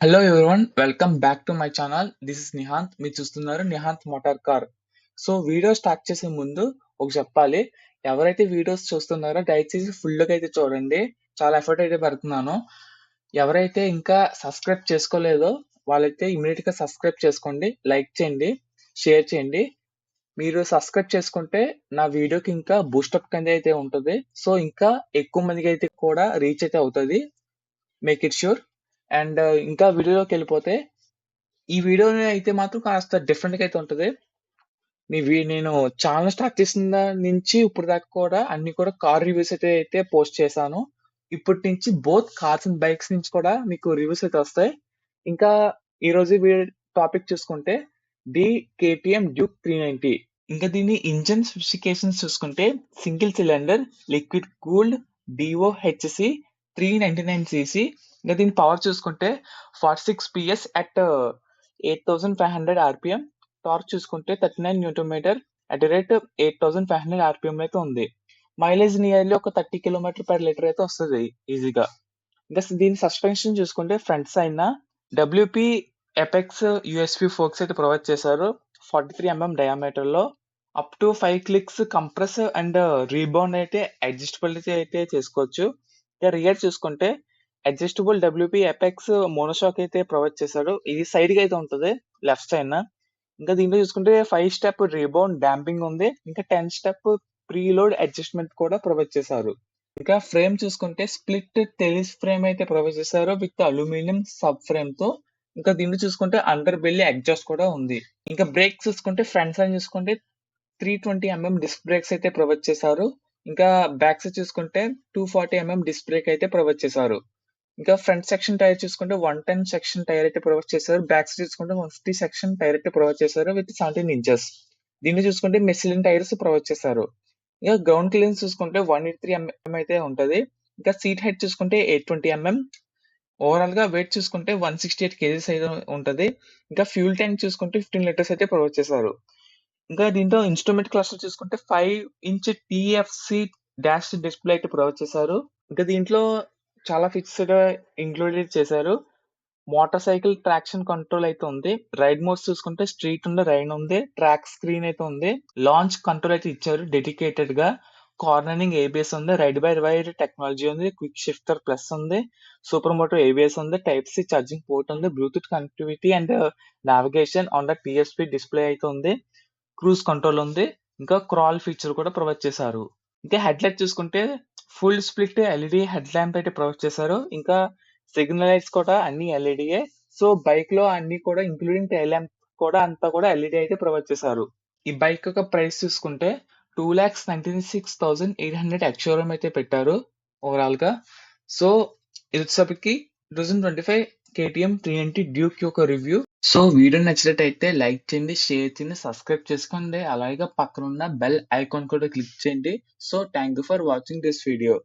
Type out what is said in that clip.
Hello everyone, welcome back to my channel. This is Nihanth. మీరు చూస్తున్నారు Nihanth motor car. So video start చేసే ముందు ఒక చెప్పాలి. ఎవరైతే వీడియోస్ చూస్తున్నారో దయచేసి ఫుల్గా అయితే చూడండి. చాలా ఎఫర్ట్ అయితే పెడుతున్నాను. ఎవరైతే ఇంకా సబ్స్క్రైబ్ చేసుకోలేదో వాళ్ళైతే ఇమీడియట్ గా సబ్స్క్రైబ్ చేసుకోండి, లైక్ చేయండి, షేర్ చేయండి. మీరు సబ్స్క్రైబ్ చేసుకుంటే నా వీడియోకి ఇంకా బూస్టప్ కింద అయితే ఉంటుంది. సో ఇంకా ఎక్కువ మందికి అయితే కూడా రీచ్ అయితే అవుతుంది. Make it sure. అండ్ ఇంకా వీడియోలోకి వెళ్ళిపోతే, ఈ వీడియో అయితే మాత్రం కాస్త డిఫరెంట్ గా అయితే ఉంటది. నేను ఛానల్ స్టార్ట్ చేసిన దాని నుంచి ఇప్పుడు దాకా కూడా అన్ని కూడా కార్ రివ్యూస్ అయితే పోస్ట్ చేశాను. ఇప్పటి నుంచి బోత్ కార్స్ అండ్ బైక్స్ నుంచి కూడా మీకు రివ్యూస్ అయితే వస్తాయి. ఇంకా ఈ రోజు టాపిక్ చూసుకుంటే డి కేటీఎం డ్యూక్ 390. ఇంకా దీని ఇంజన్ స్పెసిఫికేషన్స్ చూసుకుంటే single cylinder liquid cooled DOHC 399 cc. ఇంకా దీని పవర్ చూసుకుంటే 46 PS అట్ 8500 RPM. టార్క్ చూసుకుంటే 39 న్యూటన్ అట్ రేట్ 8500 RPM అయితే ఉంది. మైలేజ్ నియర్లీ ఒక 30 km/లీటర్ అయితే వస్తుంది ఈజీగా. ఇంకా దీని సస్పెన్షన్ చూసుకుంటే front side WP Apex USP forks అయితే ప్రొవైడ్ చేశారు. 43 mm డయామీటర్ లో up to 5 clicks compress and rebound అయితే అడ్జస్టబిలిటీ అయితే చేసుకోవచ్చు. ఇంకా రియర్ చూసుకుంటే అడ్జస్టబుల్ డబ్ల్యూపీ ఎపెక్స్ మోనోషాక్ అయితే ప్రొవైడ్ చేశాడు. ఇది సైడ్ గా అయితే ఉంటుంది, లెఫ్ట్ సైడ్. ఇంకా దీంట్లో చూసుకుంటే 5 స్టెప్ రీబౌండ్ డాంపింగ్ ఉంది. ఇంకా 10 స్టెప్ ప్రీలోడ్ అడ్జస్ట్మెంట్ కూడా ప్రొవైడ్ చేశారు. ఇంకా ఫ్రేమ్ చూసుకుంటే స్ప్లిట్ టెలిస్ ఫ్రేమ్ అయితే ప్రొవైడ్ చేశారు విత్ అల్యూమినియం సబ్ ఫ్రేమ్ తో. ఇంకా దీన్ని చూసుకుంటే అండర్ బెల్లి ఎగ్జాస్ట్ కూడా ఉంది. ఇంకా బ్రేక్ చూసుకుంటే ఫ్రంట్ సైడ్ చూసుకుంటే 320 mm డిస్క్ బ్రేక్స్ అయితే ప్రొవైడ్ చేశారు. ఇంకా బ్యాక్ సైడ్ చూసుకుంటే 240 mm డిస్క్ బ్రేక్ అయితే ప్రొవైడ్ చేశారు. ఇంకా ఫ్రంట్ సెక్షన్ టైర్ చూసుకుంటే 110 సెక్షన్ టైర్ అయితే ప్రొవైడ్ చేశారు. బ్యాక్ సైడ్ చూసుకుంటే 150 సెక్షన్ టైర్ అయితే ప్రొవైడ్ చేశారు విత్ 17 ఇంచెస్. దీన్ని చూసుకుంటే మెసిలిన్ టైర్స్ ప్రొవైడ్ చేశారు. ఇంకా గ్రౌండ్ క్లియరెన్స్ చూసుకుంటే 183 mm అయితే ఉంటది. ఇంకా సీట్ హైట్ చూసుకుంటే 820 mm. ఓవరాల్ గా వెయిట్ చూసుకుంటే 168 kgs అయితే ఉంటది. ఇంకా ఫ్యూల్ ట్యాంక్ చూసుకుంటే 15 లీటర్స్ అయితే ప్రొవైడ్ చేశారు. ఇంకా దీంట్లో ఇన్స్ట్రుమెంట్ క్లస్టర్ చూసుకుంటే 5-inch TFC డాష్ డిస్ప్లే అయితే ప్రొవైడ్ చేశారు. ఇంకా దీంట్లో చాలా ఫీచర్స్ ఇంక్లూడెడ్ చేశారు. మోటార్ సైకిల్ ట్రాక్షన్ కంట్రోల్ అయితే ఉంది. రైడ్ మోడ్స్ చూసుకుంటే స్ట్రీట్ ఉంది, రైడ్ ఉంది, ట్రాక్ స్క్రీన్ అయితే ఉంది. లాంచ్ కంట్రోల్ అయితే ఇచ్చారు డెడికేటెడ్ గా. కార్నరింగ్ ఏబిఎస్ ఉంది, రైడ్ బై వైర్ టెక్నాలజీ ఉంది, క్విక్ షిఫ్టర్ ప్లస్ ఉంది, సూపర్ మోటో ఏబిఎస్ ఉంది, టైప్ సి ఛార్జింగ్ పోర్ట్ ఉంది, Bluetooth connectivity and navigation on the tsp display అయితే ఉంది, క్రూజ్ కంట్రోల్ ఉంది. ఇంకా క్రాల్ ఫీచర్ కూడా ప్రొవైడ్ చేశారు. ఇంకా హెడ్ లైట్ చూసుకుంటే full split LED head lamp అయితే ప్రొవైడ్ చేశారు. ఇంకా సిగ్నల్ లైట్స్ కూడా అన్ని ఎల్ఈడియే. సో బైక్ లో అన్ని కూడా ఇంక్లూడింగ్ టైల్ ల్యాంప్ కూడా అంతా కూడా ఎల్ఈడి అయితే ప్రొవైడ్ చేశారు. ఈ బైక్ యొక్క ప్రైస్ చూసుకుంటే 2,96,800 ఎక్స్-షోరూమ్ అయితే పెట్టారు ఓవరాల్ గా. సో ఇది వచ్చేసరికి 2025 KTM 390 డ్యూక్ యొక్క రివ్యూ. సో వీడియో నచ్చినట్టయితే లైక్ చేయండి, షేర్ చేయండి, సబ్స్క్రైబ్ చేసుకోండి. అలాగే పక్కనున్న బెల్ ఐకాన్ కూడా క్లిక్ చేయండి. So thank you for watching this video.